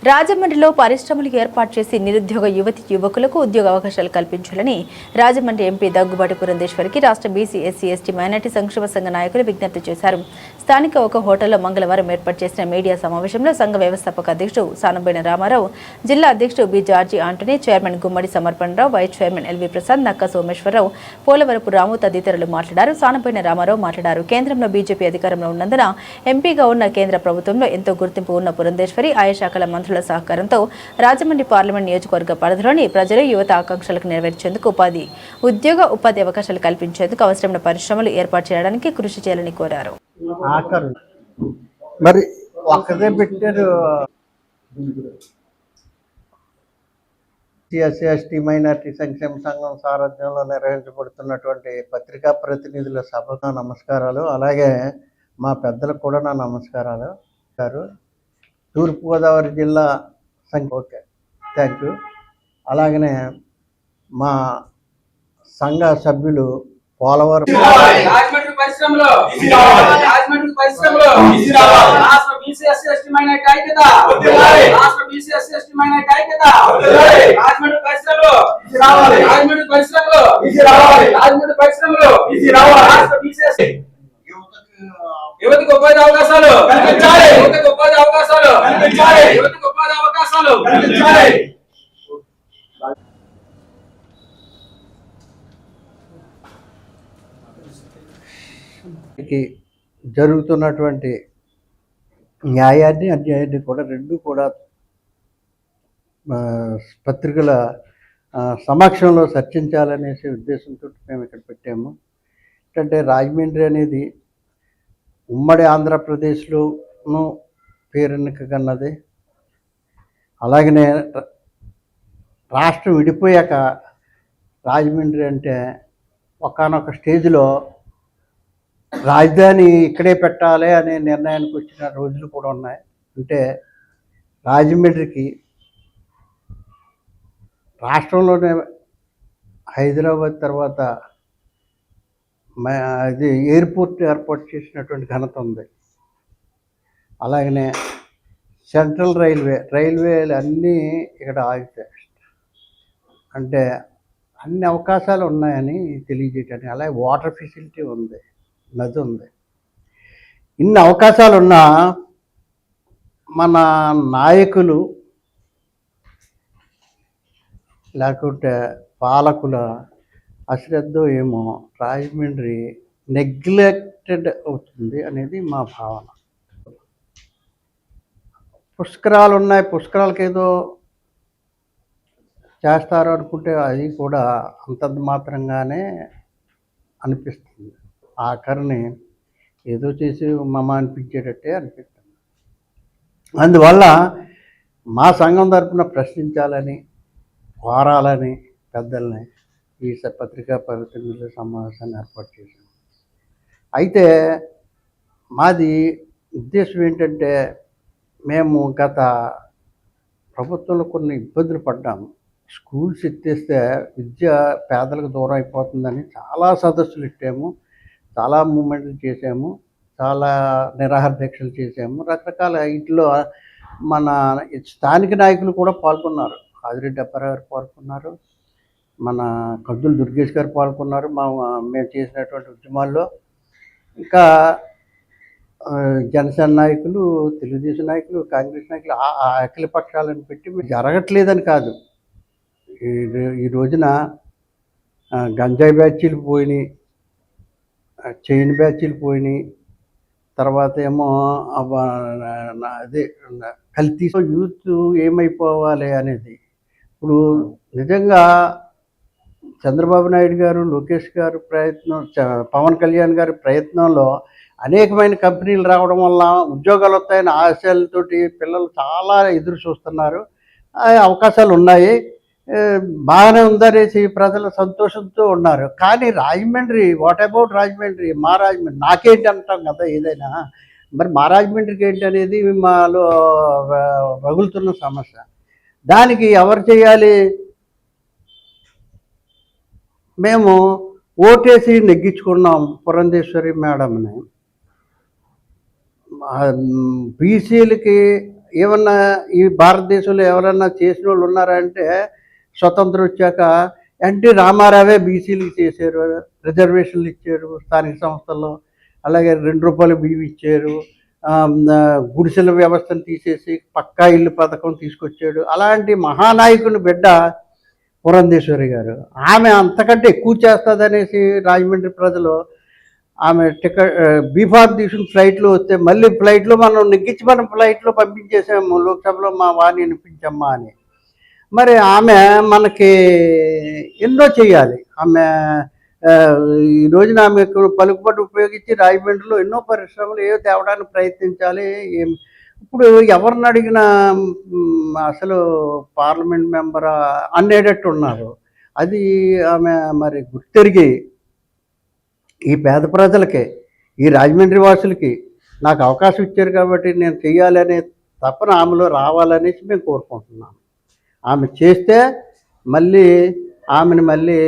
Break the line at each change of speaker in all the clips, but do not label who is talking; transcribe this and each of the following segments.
రాజమండ్రిలో పరిశ్రమలు ఏర్పాటు చేసి నిరుద్యోగ యువతి యువకులకు ఉద్యోగ అవకాశాలు కల్పించాలని రాజమండ్రి ఎంపీ దగ్గుబాటి పురంధేశ్వరికి రాష్ట్ర బీసీ ఎస్సీ ఎస్టీ మైనార్టీ సంక్షేమ సంఘ నాయకులు విజ్ఞప్తి చేశారు. స్థానిక ఒక హోటల్లో మంగళవారం ఏర్పాటు చేసిన మీడియా సమావేశంలో సంఘ వ్యవస్థాపక అధ్యక్షుడు సానంబోయిన రామారావు, జిల్లా అధ్యక్షుడు B George Antony, chairman Gummadi Samarpanarao, vice chairman L V Prasad, Nakka Someswararao, Polavarapu రాము తదితరులు మాట్లాడారు. సానంబోయిన రామారావు మాట్లాడారు. కేంద్రంలో బీజేపీ అధికారంలో ఉన్నందున ఎంపీగా ఉన్న కేంద్ర ప్రభుత్వంలో ఎంతో గుర్తింపు ఉన్న పురంధేశ్వరి ఆయా శాఖల మంత్రుల సహకారంతో రాజమండ్రి పార్లమెంట్ నియోజకవర్గ పరిధిలోని ప్రజలు యువత ఆకాంక్షలకు నెరవేర్చేందుకు ఉపాధి అవకాశాలు కల్పించేందుకు అవసరమైన పరిశ్రమలు ఏర్పాటు చేయడానికి కృషి చేయాలని కోరారు.
మరి ఒక్కదే పెట్టారు. ఎస్సీ ఎస్టీ మైనార్టీ సంక్షేమ సంఘం సారథ్యంలో నిర్వహించబడుతున్నటువంటి పత్రికా ప్రతినిధుల సభకు నమస్కారాలు. అలాగే మా పెద్దలకు కూడా నా నమస్కారాలు. తూర్పుగోదావరి జిల్లా ఓకే, థ్యాంక్ యూ. అలాగనే మా సంఘ సభ్యులు పోలవరం
యువతకు ఉపాధి అవకాశాలు కల్పించాలి. యువతకు ఉపాధి అవకాశాలు కల్పించాలి. యువతకు ఉపాధి అవకాశాలు కల్పించాలి.
జరుగుతున్నటువంటి న్యాయాన్ని అన్యాయాన్ని కూడా రెండు కూడా పత్రికల సమక్షంలో చర్చించాలనేసి ఉద్దేశంతో మేము ఇక్కడ పెట్టాము. ఏంటంటే రాజమండ్రి అనేది ఉమ్మడి ఆంధ్రప్రదేశ్లోనూ పేరెన్నికన్నది. అలాగనే రాష్ట్రం విడిపోయాక రాజమండ్రి అంటే ఒకానొక స్టేజ్లో రాజధాని ఇక్కడే పెట్టాలి అనే నిర్ణయానికి వచ్చిన రోజులు కూడా ఉన్నాయి. అంటే రాజమండ్రికి రాష్ట్రంలోనే హైదరాబాద్ తర్వాత అది ఎయిర్పోర్ట్ ఏర్పాటు చేసినటువంటి ఘనత ఉంది. అలాగనే సెంట్రల్ రైల్వేలు అన్నీ ఇక్కడ ఆగుతాయి. అంటే అన్ని అవకాశాలు ఉన్నాయని తెలియజేయటానికి. అలాగే వాటర్ ఫెసిలిటీ ఉంది, నది ఉంది. ఇన్ని అవకాశాలు ఉన్నా మన నాయకులు లేకుంటే పాలకుల అశ్రద్ధ ఏమో రాజమండ్రి నెగ్లెక్టెడ్ అవుతుంది అనేది మా భావన. పుష్కరాలు ఉన్నాయి, పుష్కరాలకు ఏదో చేస్తారు అనుకుంటే అది కూడా అంతంత మాత్రంగానే అనిపిస్తుంది. ఆఖరిని ఏదో చేసి మమ అనిపించేటట్టే అనిపిస్తుంది. అందువల్ల మా సంఘం తరఫున ప్రశ్నించాలని, కోరాలని పెద్దల్ని ఈ పత్రికా ప్రతినిధుల సమావేశాన్ని ఏర్పాటు చేశాము. అయితే మాది ఉద్దేశం ఏంటంటే, మేము గత ప్రభుత్వంలో కొన్ని ఇబ్బందులు పడ్డాము. స్కూల్స్ ఎత్తేస్తే విద్య పేదలకు దూరం అయిపోతుందని చాలా సదస్సులు ఇట్టాము, చాలా మూమెంట్లు చేసాము, చాలా నిరాహార దీక్షలు చేసాము. రకరకాల ఇంట్లో మన స్థానిక నాయకులు కూడా పాల్గొన్నారు. ఆదిరెడ్డి అప్పారావు గారు పాల్గొన్నారు, మన కద్దుల దుర్గేష్ గారు పాల్గొన్నారు మేము చేసినటువంటి ఉద్యమాల్లో. ఇంకా జనసేన నాయకులు, తెలుగుదేశం నాయకులు, కాంగ్రెస్ నాయకులు అఖిల పక్షాలను పెట్టి జరగట్లేదని కాదు. ఈ రోజున గంజాయి బ్యాచీలు పోయినాయి, చైన్ బ్యాచీలు పోయినాయి, తర్వాత ఏమో అదే కల్తీ యూత్ ఏమైపోవాలి అనేది. ఇప్పుడు నిజంగా చంద్రబాబు నాయుడు గారు, లోకేష్ గారు ప్రయత్నం, పవన్ కళ్యాణ్ గారి ప్రయత్నంలో అనేకమైన కంపెనీలు రావడం వల్ల ఉద్యోగాలు వస్తాయని ఆశలతోటి పిల్లలు చాలా ఎదురు చూస్తున్నారు. అవకాశాలు ఉన్నాయి, బాగానే ఉందనేసి ప్రజలు సంతోషంతో ఉన్నారు. కానీ రాజమండ్రి, వాట్ అబౌట్ రాజమండ్రి? మా రాజమండ్రి నాకేంటి అంటాం కదా ఏదైనా. మరి మా రాజమండ్రికి ఏంటి అనేది మాలో రగులుతున్న సమస్య. దానికి ఎవరు చేయాలి? మేము ఓటేసి నెగ్గించుకున్నాం పురంధేశ్వరి మేడంని. బీసీలకి ఏమన్నా ఈ భారతదేశంలో ఎవరన్నా చేసిన వాళ్ళు ఉన్నారంటే స్వతంత్రం వచ్చాక ఎన్టీ రామారావే బీసీలకు చేశారు, రిజర్వేషన్లు ఇచ్చారు స్థానిక సంస్థల్లో, అలాగే ₹2 బియ్యం ఇచ్చారు, గుడిసెల వ్యవస్థను తీసేసి పక్కా ఇల్లు పథకం తీసుకొచ్చాడు. అలాంటి మహానాయకుని బిడ్డ పురంధేశ్వరి గారు. ఆమె అంతకంటే ఎక్కువ చేస్తుందనేసి రాజమండ్రి ప్రజలు ఆమె బీఫార్మ్ తీసుకుని ఫ్లైట్లో వస్తే మళ్ళీ ఫ్లైట్లో మనం నెగ్గించి మనం ఫ్లైట్లో పంపించేసాము లోక్సభలో మా వాణి వినిపించమ్మా అని. మరి ఆమె మనకి ఎన్నో చేయాలి. ఆమె ఈ రోజున ఆమె పలుకుబడి ఉపయోగించి రాజమండ్రిలో ఎన్నో పరిశ్రమలు ఏవో తేవడానికి ప్రయత్నించాలి. ఇప్పుడు ఎవరిని అడిగినా అసలు పార్లమెంట్ మెంబర్ అనేటట్టు ఉన్నారు. అది ఆమె మరి గుర్తెరిగి ఈ పేద ప్రజలకి, ఈ రాజమండ్రి వాసులకి నాకు అవకాశం ఇచ్చారు కాబట్టి నేను చెయ్యాలనే తపన ఆమెలో రావాలనేసి మేము కోరుకుంటున్నాము. ఆమె చేస్తే మళ్ళీ ఆమెను మళ్ళీ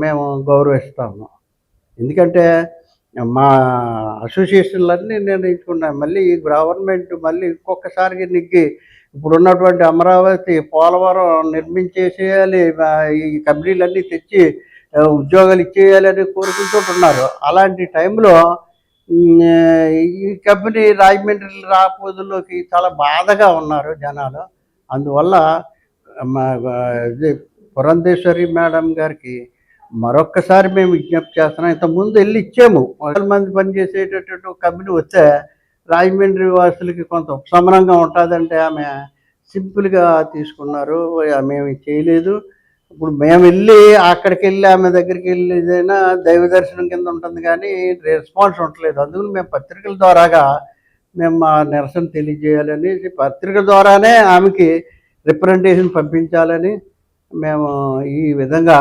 మేము గౌరవిస్తాము. ఎందుకంటే మా అసోసియేషన్లన్నీ నిర్ణయించుకున్నాను. మళ్ళీ ఈ గవర్నమెంట్ మళ్ళీ ఇంకొకసారికి నెగ్గి ఇప్పుడున్నటువంటి అమరావతి, పోలవరం నిర్మించేసేయాలి, ఈ కంపెనీలన్నీ తెచ్చి ఉద్యోగాలు ఇచ్చేయాలని కోరుకుంటుంటున్నారు. అలాంటి టైంలో ఈ కంపెనీ రాజమండ్రి రాకపోదుల్లోకి చాలా బాధగా ఉన్నారు జనాలు. అందువల్ల మా ఇది పురంధేశ్వరి మేడం గారికి మరొక్కసారి మేము విజ్ఞప్తి చేస్తున్నాం. ఇంతకుముందు వెళ్ళి ఇచ్చాము. 100 మంది పనిచేసేటటువంటి కంపెనీ వస్తే రాజమండ్రి వాసులకి కొంత ఉపశమనంగా ఉంటుందంటే ఆమె సింపుల్గా తీసుకున్నారు. మేము చేయలేదు. ఇప్పుడు మేము వెళ్ళి అక్కడికి వెళ్ళి ఆమె దగ్గరికి వెళ్ళి ఏదైనా దైవ దర్శనం కింద ఉంటుంది కానీ రెస్పాన్స్ ఉండలేదు. అందుకని మేము పత్రికల ద్వారాగా మేము మా నిరసన తెలియజేయాలని, పత్రిక ద్వారానే ఆమెకి రిప్రజెంటేషన్ పంపించాలని మేము ఈ విధంగా